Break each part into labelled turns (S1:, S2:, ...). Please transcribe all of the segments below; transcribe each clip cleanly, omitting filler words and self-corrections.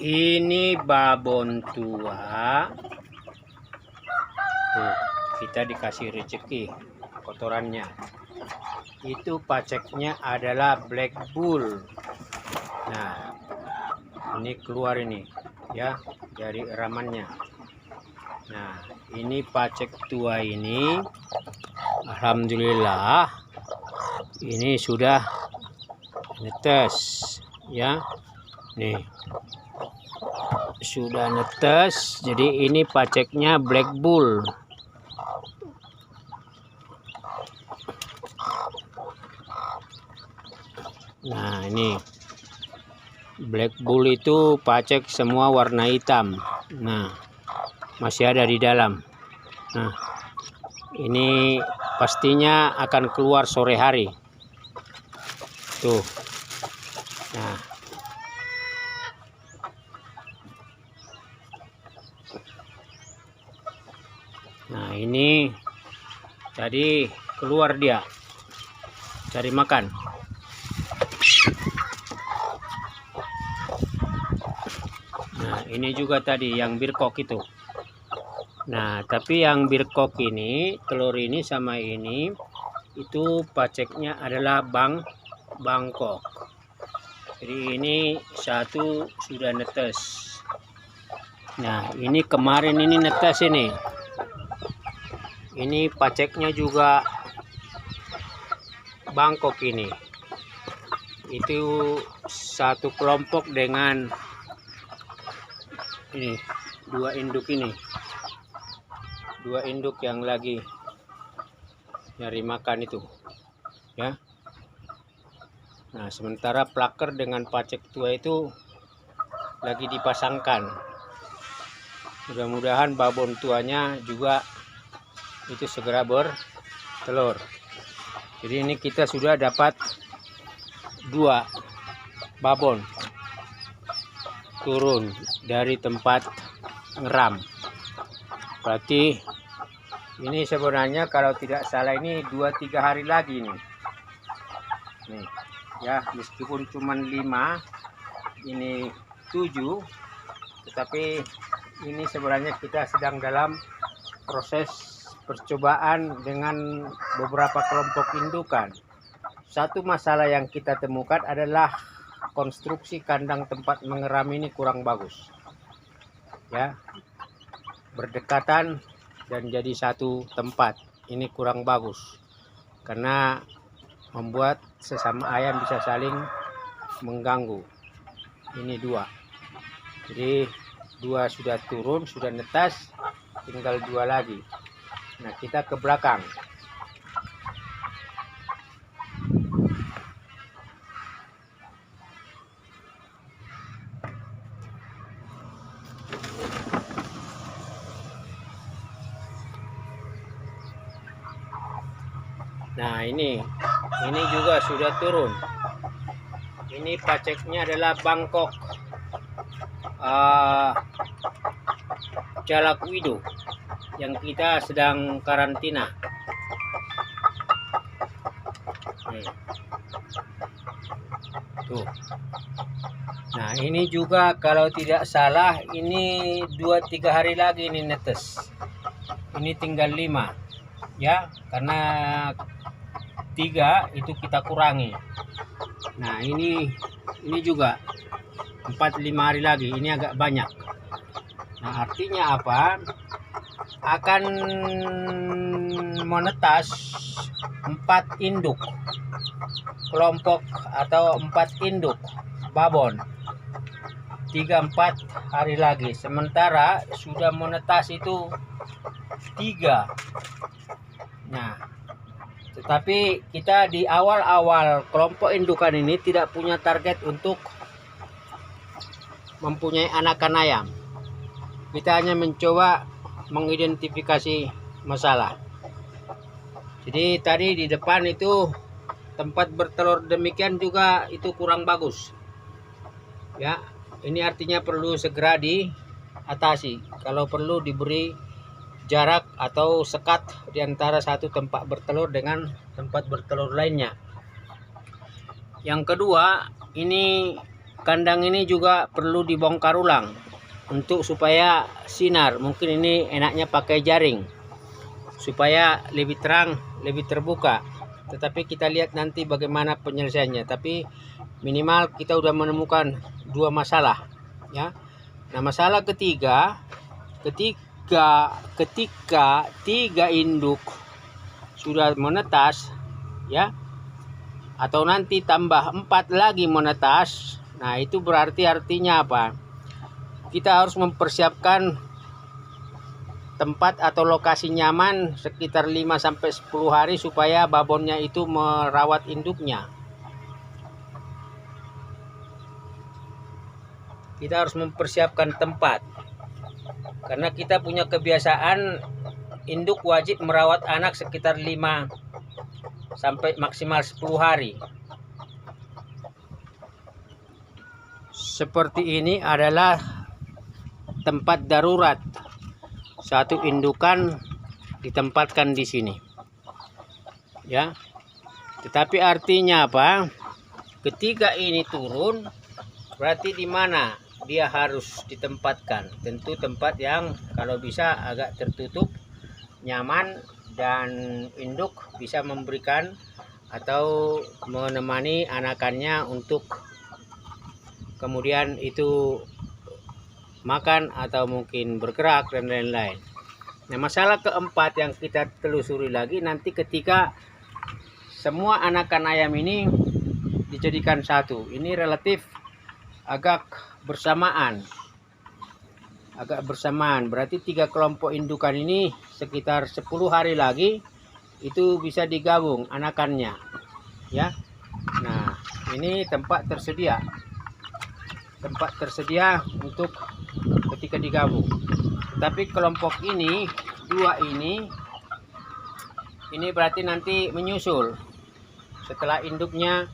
S1: Ini babon tua. Tuh, kita dikasih rezeki kotorannya. Itu paceknya adalah black bull. Nah, ini keluar ini ya dari eramannya. Nah, ini pacek tua ini. Alhamdulillah ini sudah netes ya. Nih. Sudah netes, jadi ini paceknya black bull. Nah, ini black bull itu pacek semua warna hitam. Nah, masih ada di dalam. Nah, ini pastinya akan keluar sore hari. Tuh. Nah, ini tadi keluar dia cari makan. Nah, ini juga tadi yang birkok itu. Nah, tapi yang birkok ini, telur ini sama ini, itu paceknya adalah Bangkok. Jadi ini satu sudah netes. Nah, ini kemarin ini netes ini. Ini paceknya juga Bangkok ini. Itu satu kelompok dengan ini dua induk ini. Dua induk yang lagi nyari makan itu. Ya. Nah, sementara plaker dengan pacek tua itu lagi dipasangkan. Mudah-mudahan babon tuanya juga itu segera bertelur. Jadi ini kita sudah dapat 2 babon turun dari tempat ngeram. Berarti ini sebenarnya kalau tidak salah ini 2-3 hari lagi nih. Nih ya, meskipun cuma 5, ini 7, tetapi ini sebenarnya kita sedang dalam proses percobaan dengan beberapa kelompok indukan. Satu masalah yang kita temukan adalah konstruksi kandang tempat mengeram ini kurang bagus. Ya, berdekatan dan jadi satu tempat. Ini kurang bagus. Karena membuat sesama ayam bisa saling mengganggu. Ini 2. Jadi 2 sudah turun, sudah netas, tinggal 2 lagi. Nah, kita ke belakang. Nah, ini juga sudah turun. Ini paceknya adalah Bangkok Jalakwido yang kita sedang karantina. Tuh. Nah, ini juga kalau tidak salah ini 2-3 hari lagi ini netes. Ini tinggal 5 ya, karena 3 itu kita kurangi. Nah, ini juga 4-5 hari lagi, ini agak banyak. Nah, artinya apa? Akan menetas 4 induk kelompok atau 4 induk babon 3-4 hari lagi, sementara sudah menetas itu 3. Nah, tetapi kita di awal-awal kelompok indukan ini tidak punya target untuk mempunyai anakan ayam. Kita hanya mencoba mengidentifikasi masalah. Jadi tadi di depan itu tempat bertelur demikian juga itu kurang bagus. Ya, ini artinya perlu segera diatasi. Kalau perlu diberi jarak atau sekat di antara satu tempat bertelur dengan tempat bertelur lainnya. Yang kedua, ini kandang ini juga perlu dibongkar ulang untuk supaya sinar. Mungkin ini enaknya pakai jaring supaya lebih terang, lebih terbuka. Tetapi kita lihat nanti bagaimana penyelesaiannya. Tapi minimal kita udah menemukan dua masalah, ya. Nah, masalah ketiga, ketika 3 induk sudah menetas, ya, atau nanti tambah 4 lagi menetas, nah itu berarti artinya apa? Kita harus mempersiapkan tempat atau lokasi nyaman sekitar 5-10 hari supaya babonnya itu merawat induknya. Kita harus mempersiapkan tempat, karena kita punya kebiasaan induk wajib merawat anak sekitar 5 sampai maksimal 10 hari. Seperti ini adalah tempat darurat. Satu indukan ditempatkan di sini, ya. Tetapi artinya apa? Ketika ini turun, berarti di mana dia harus ditempatkan? Tentu tempat yang kalau bisa agak tertutup, nyaman, dan induk bisa memberikan atau menemani anakannya untuk kemudian itu makan atau mungkin bergerak dan lain-lain. Nah, masalah keempat yang kita telusuri lagi nanti ketika semua anakan ayam ini dijadikan satu. Ini relatif agak bersamaan. Berarti 3 kelompok indukan ini sekitar 10 hari lagi itu bisa digabung anakannya, ya. Nah, ini tempat tersedia untuk ketika digabung. Tapi kelompok ini, 2 ini berarti nanti menyusul setelah induknya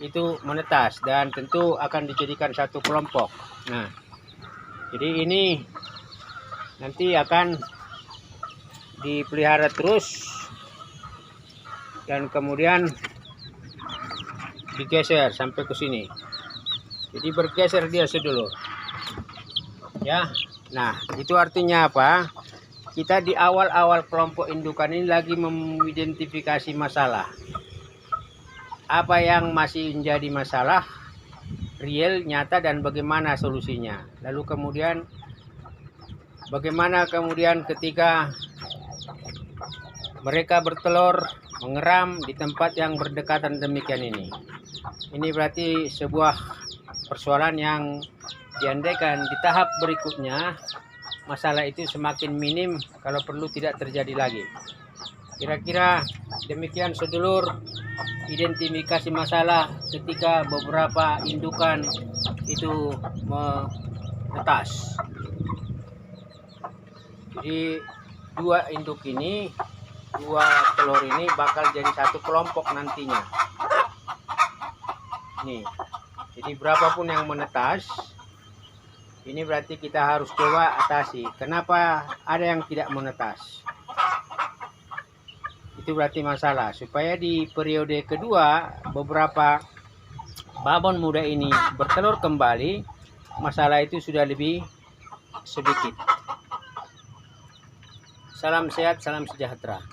S1: itu menetas dan tentu akan dijadikan satu kelompok. Nah, jadi ini nanti akan dipelihara terus dan kemudian digeser sampai ke sini. Jadi bergeser dia sedulur, ya. Nah, itu artinya apa? Kita di awal-awal kelompok indukan ini lagi mengidentifikasi masalah. Apa yang masih menjadi masalah real, nyata, dan bagaimana solusinya. Lalu kemudian bagaimana kemudian ketika mereka bertelur mengeram di tempat yang berdekatan demikian ini. Ini berarti sebuah persoalan yang diandaikan di tahap berikutnya masalah itu semakin minim, kalau perlu tidak terjadi lagi. Kira-kira demikian sedulur identifikasi masalah ketika beberapa indukan itu menetas. Jadi 2 induk ini, 2 telur ini bakal jadi satu kelompok nantinya. Nih. Jadi berapapun yang menetas, ini berarti kita harus coba atasi. Kenapa ada yang tidak menetas? Itu berarti masalah. Supaya di periode kedua beberapa babon muda ini bertelur kembali, masalah itu sudah lebih sedikit. Salam sehat, salam sejahtera.